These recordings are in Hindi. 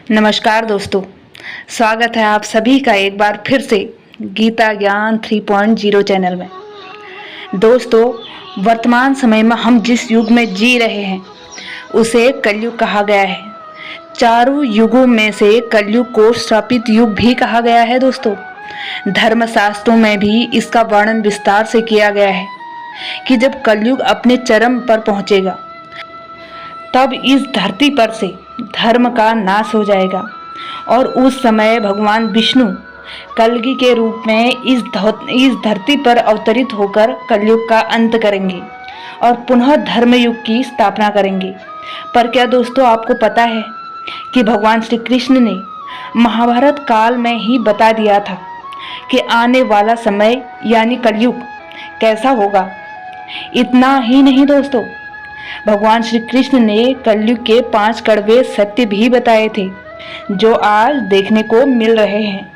नमस्कार दोस्तों, स्वागत है आप सभी का एक बार फिर से गीता ज्ञान 3.0 चैनल में। दोस्तों, वर्तमान समय में हम जिस युग में जी रहे हैं उसे कलयुग कहा गया है। चारों युगों में से कलयुग को श्रापित युग भी कहा गया है। दोस्तों, धर्मशास्त्रों में भी इसका वर्णन विस्तार से किया गया है कि जब कलयुग अपने चरम पर पहुंचेगा तब इस धरती पर से धर्म का नाश हो जाएगा और उस समय भगवान विष्णु कलगी के रूप में इस धरती पर अवतरित होकर कलयुग का अंत करेंगे और पुनः धर्मयुग की स्थापना करेंगे। पर क्या दोस्तों, आपको पता है कि भगवान श्री कृष्ण ने महाभारत काल में ही बता दिया था कि आने वाला समय यानी कलयुग कैसा होगा। इतना ही नहीं दोस्तों, भगवान श्री कृष्ण ने कलयुग के 5 कड़वे सत्य भी बताए थे जो आज देखने को मिल रहे हैं।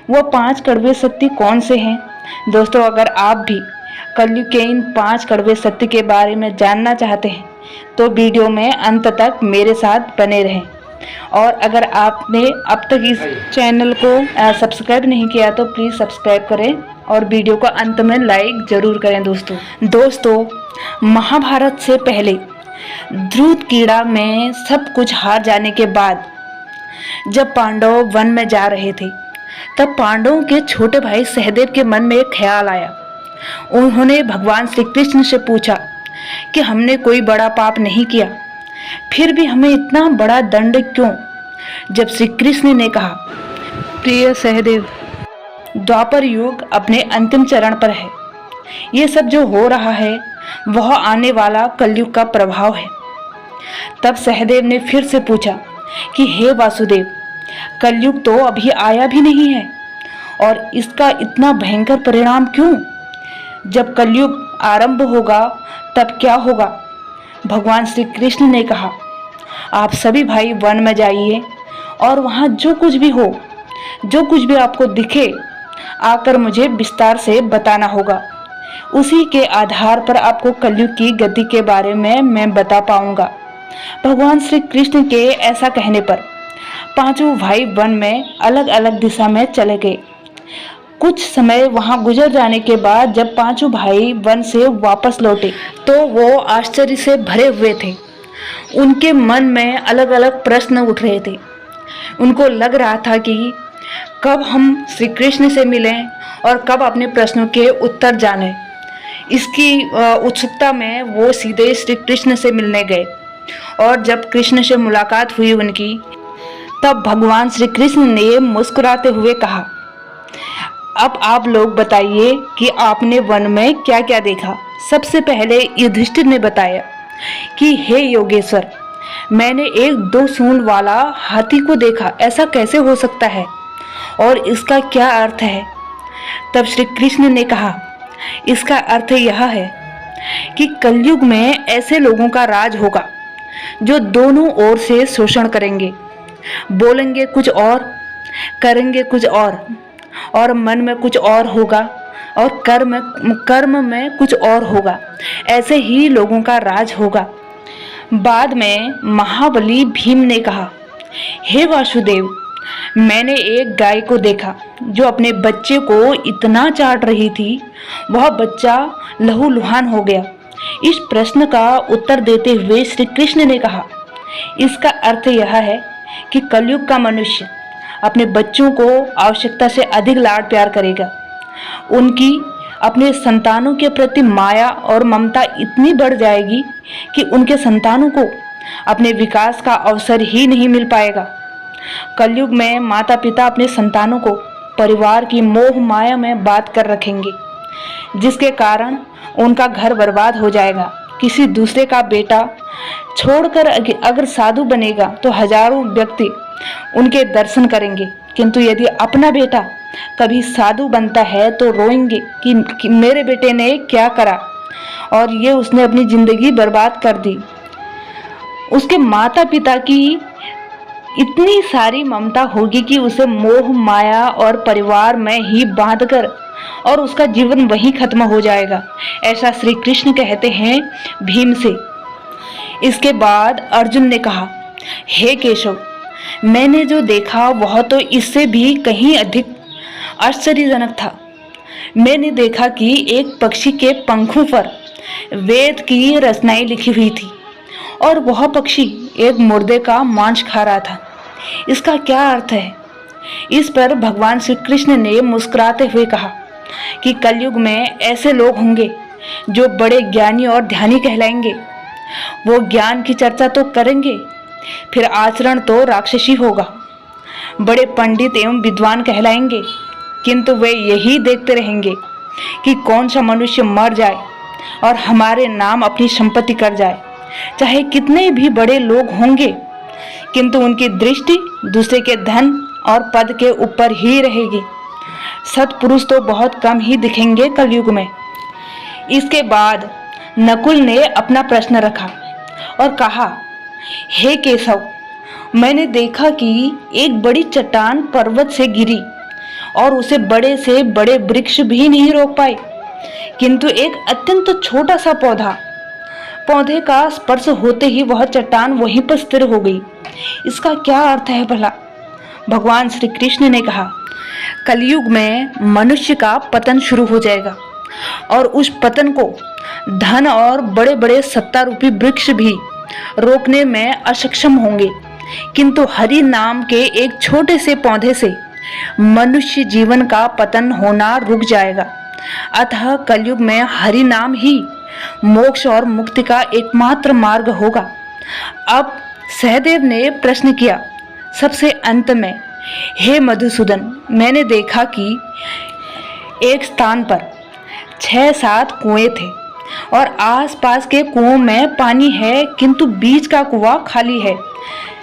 वो 5 कड़वे सत्य कौन से हैं? दोस्तों, अगर आप भी कलयुग के इन 5 कड़वे सत्य के बारे में जानना चाहते हैं तो वीडियो में अंत तक मेरे साथ बने रहें। और अगर आपने अब तक इस चैनल को सब्सक्राइब नहीं किया तो प्लीज़ सब्सक्राइब करें और वीडियो को अंत में लाइक जरूर करें। दोस्तों, महाभारत से पहले द्रुत कीड़ा में सब कुछ हार जाने के बाद जब पांडव वन में जा रहे थे तब पांडवों के छोटे भाई सहदेव के मन में एक ख्याल आया। उन्होंने भगवान श्री कृष्ण से पूछा कि हमने कोई बड़ा पाप नहीं किया, फिर भी हमें इतना बड़ा दंड क्यों? जब श्री कृष्ण ने कहा, प्रिय सहदेव, द्वापर युग अपने अंतिम चरण पर है। ये सब जो हो रहा है वह आने वाला कलयुग का प्रभाव है। तब सहदेव ने फिर से पूछा कि हे वासुदेव, कलयुग तो अभी आया भी नहीं है और इसका इतना भयंकर परिणाम क्यों? जब कलयुग आरंभ होगा तब क्या होगा? भगवान श्री कृष्ण ने कहा, आप सभी भाई वन में जाइए और वहाँ जो कुछ भी हो, जो कुछ भी आपको दिखे, आकर मुझे विस्तार से बताना होगा। उसी के आधार पर आपको कलयुग की गति के बारे में मैं बता पाऊंगा। भगवान श्री कृष्ण के ऐसा कहने पर पांचों भाई वन में अलग अलग दिशा में चले गए। कुछ समय वहां गुजर जाने के बाद जब पांचों भाई वन से वापस लौटे तो वो आश्चर्य से भरे हुए थे। उनके मन में अलग अलग प्रश्न उठ रहे थे। उनको लग रहा था कि कब हम श्री कृष्ण से मिलें और कब अपने प्रश्नों के उत्तर जानें। इसकी उत्सुकता में वो सीधे श्री कृष्ण से मिलने गए और जब कृष्ण से मुलाकात हुई उनकी, तब भगवान श्री कृष्ण ने मुस्कुराते हुए कहा, अब आप लोग बताइए कि आपने वन में क्या क्या देखा। सबसे पहले युधिष्ठिर ने बताया कि हे योगेश्वर, मैंने एक 2 सूंड वाला हाथी को देखा। ऐसा कैसे हो सकता है और इसका क्या अर्थ है? तब श्री कृष्ण ने कहा, इसका अर्थ यह है कि कलयुग में ऐसे लोगों का राज होगा जो दोनों ओर से शोषण करेंगे, बोलेंगे कुछ और, करेंगे कुछ और मन में कुछ और होगा और कर्म में कुछ और होगा। ऐसे ही लोगों का राज होगा। बाद में महाबली भीम ने कहा, हे वासुदेव, मैंने एक गाय को देखा जो अपने बच्चे को इतना चाट रही थी वह बच्चा लहूलुहान हो गया। इस प्रश्न का उत्तर देते हुए श्री कृष्ण ने कहा, इसका अर्थ यह है कि कलयुग का मनुष्य अपने बच्चों को आवश्यकता से अधिक लाड प्यार करेगा। उनकी अपने संतानों के प्रति माया और ममता इतनी बढ़ जाएगी कि उनके संतानों को अपने विकास का अवसर ही नहीं मिल पाएगा। कलयुग में माता पिता अपने संतानों को परिवार की मोह माया में बांध कर रखेंगे, जिसके कारण उनका घर बर्बाद हो जाएगा। किसी दूसरे का बेटा छोड़कर अगर साधु बनेगा तो हजारों व्यक्ति उनके दर्शन करेंगे, किंतु यदि अपना बेटा कभी साधु बनता है तो रोएंगे कि मेरे बेटे ने क्या करा और ये उसने अपनी जिंदगी बर्बाद कर दी। उसके माता पिता की इतनी सारी ममता होगी कि उसे मोह माया और परिवार में ही बांधकर और उसका जीवन वहीं खत्म हो जाएगा। ऐसा श्री कृष्ण कहते हैं भीम से। इसके बाद अर्जुन ने कहा, हे केशव, मैंने जो देखा वह तो इससे भी कहीं अधिक आश्चर्यजनक था। मैंने देखा कि एक पक्षी के पंखों पर वेद की रचनाएं लिखी हुई थी और वह पक्षी एक मुर्दे का मांस खा रहा था। इसका क्या अर्थ है? इस पर भगवान श्री कृष्ण ने मुस्कुराते हुए कहा कि कलयुग में ऐसे लोग होंगे जो बड़े ज्ञानी और ध्यानी कहलाएंगे। वो ज्ञान की चर्चा तो करेंगे, फिर आचरण तो राक्षसी होगा। बड़े पंडित एवं विद्वान कहलाएंगे, किंतु वे यही देखते रहेंगे कि कौन सा मनुष्य मर जाए और हमारे नाम अपनी संपत्ति कर जाए। चाहे कितने भी बड़े लोग होंगे, किंतु उनकी दृष्टि दूसरे के धन और पद के ऊपर ही रहेगी। सत्पुरुष तो बहुत कम ही दिखेंगे कलयुग में। इसके बाद नकुल ने अपना प्रश्न रखा और कहा, हे केशव, मैंने देखा कि एक बड़ी चट्टान पर्वत से गिरी और उसे बड़े से बड़े वृक्ष भी नहीं रोक पाए, किंतु एक अत्यंत छोटा सा पौधे का स्पर्श होते ही वह चट्टान वहीं पर स्थिर हो गई। इसका क्या अर्थ है भला? भगवान श्री कृष्ण ने कहा, कलयुग में मनुष्य का पतन शुरू हो जाएगा और उस पतन को धन और बड़े बड़े सत्ता रूपी वृक्ष भी रोकने में अक्षम होंगे, किंतु हरि नाम के एक छोटे से पौधे से मनुष्य जीवन का पतन होना रुक जाएगा। अतः कलयुग में हरि नाम ही मोक्ष और मुक्ति का एकमात्र मार्ग होगा। अब सहदेव ने प्रश्न किया सबसे अंत में, हे मधुसूदन, मैंने देखा कि एक स्थान पर 6-7 कुएं थे और आसपास के कुओं में पानी है, किंतु बीच का कुआं खाली है,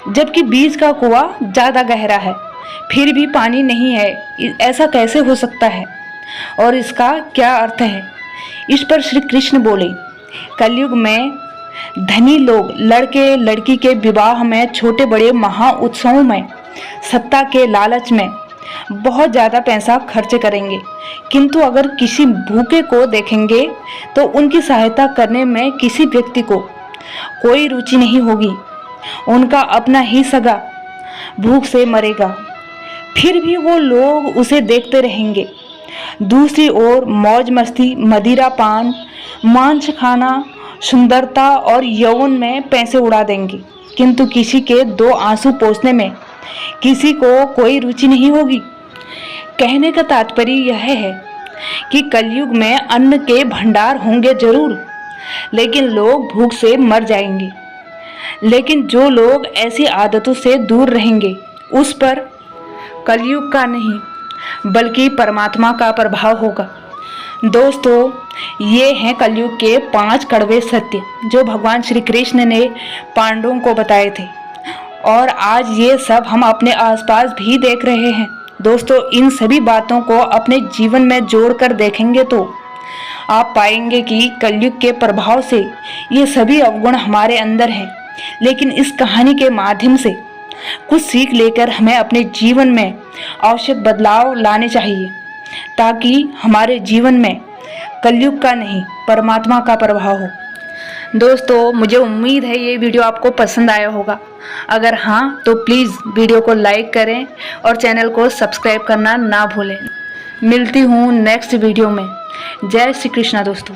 जबकि बीच का कुआं ज्यादा गहरा है, फिर भी पानी नहीं है। ऐसा कैसे हो सकता है और इसका क्या अर्थ है? इस पर श्री कृष्ण बोले, कलयुग में धनी लोग लड़के लड़की के विवाह में, छोटे बड़े महा उत्सवों में, सत्ता के लालच में बहुत ज़्यादा पैसा खर्च करेंगे, किंतु अगर किसी भूखे को देखेंगे तो उनकी सहायता करने में किसी व्यक्ति को कोई रुचि नहीं होगी। उनका अपना ही सगा भूख से मरेगा, फिर भी वो लोग उसे देखते रहेंगे। दूसरी ओर मौज मस्ती, मदिरा पान, मांस खाना, सुंदरता और यौवन में पैसे उड़ा देंगे, किंतु किसी के 2 आंसू पोंछने में किसी को कोई रुचि नहीं होगी। कहने का तात्पर्य यह है कि कलयुग में अन्न के भंडार होंगे जरूर, लेकिन लोग भूख से मर जाएंगे। लेकिन जो लोग ऐसी आदतों से दूर रहेंगे, उस पर कलयुग का नहीं बल्कि परमात्मा का प्रभाव होगा। दोस्तों, ये हैं कलयुग के 5 कड़वे सत्य जो भगवान श्री कृष्ण ने पांडवों को बताए थे, और आज ये सब हम अपने आसपास भी देख रहे हैं। दोस्तों, इन सभी बातों को अपने जीवन में जोड़कर देखेंगे तो आप पाएंगे कि कलयुग के प्रभाव से ये सभी अवगुण हमारे अंदर हैं। लेकिन इस कहानी के माध्यम से कुछ सीख लेकर हमें अपने जीवन में आवश्यक बदलाव लाने चाहिए, ताकि हमारे जीवन में कलयुग का नहीं परमात्मा का प्रभाव हो। दोस्तों, मुझे उम्मीद है ये वीडियो आपको पसंद आया होगा। अगर हाँ तो प्लीज़ वीडियो को लाइक करें और चैनल को सब्सक्राइब करना ना भूलें। मिलती हूँ नेक्स्ट वीडियो में। जय श्री कृष्णा दोस्तों।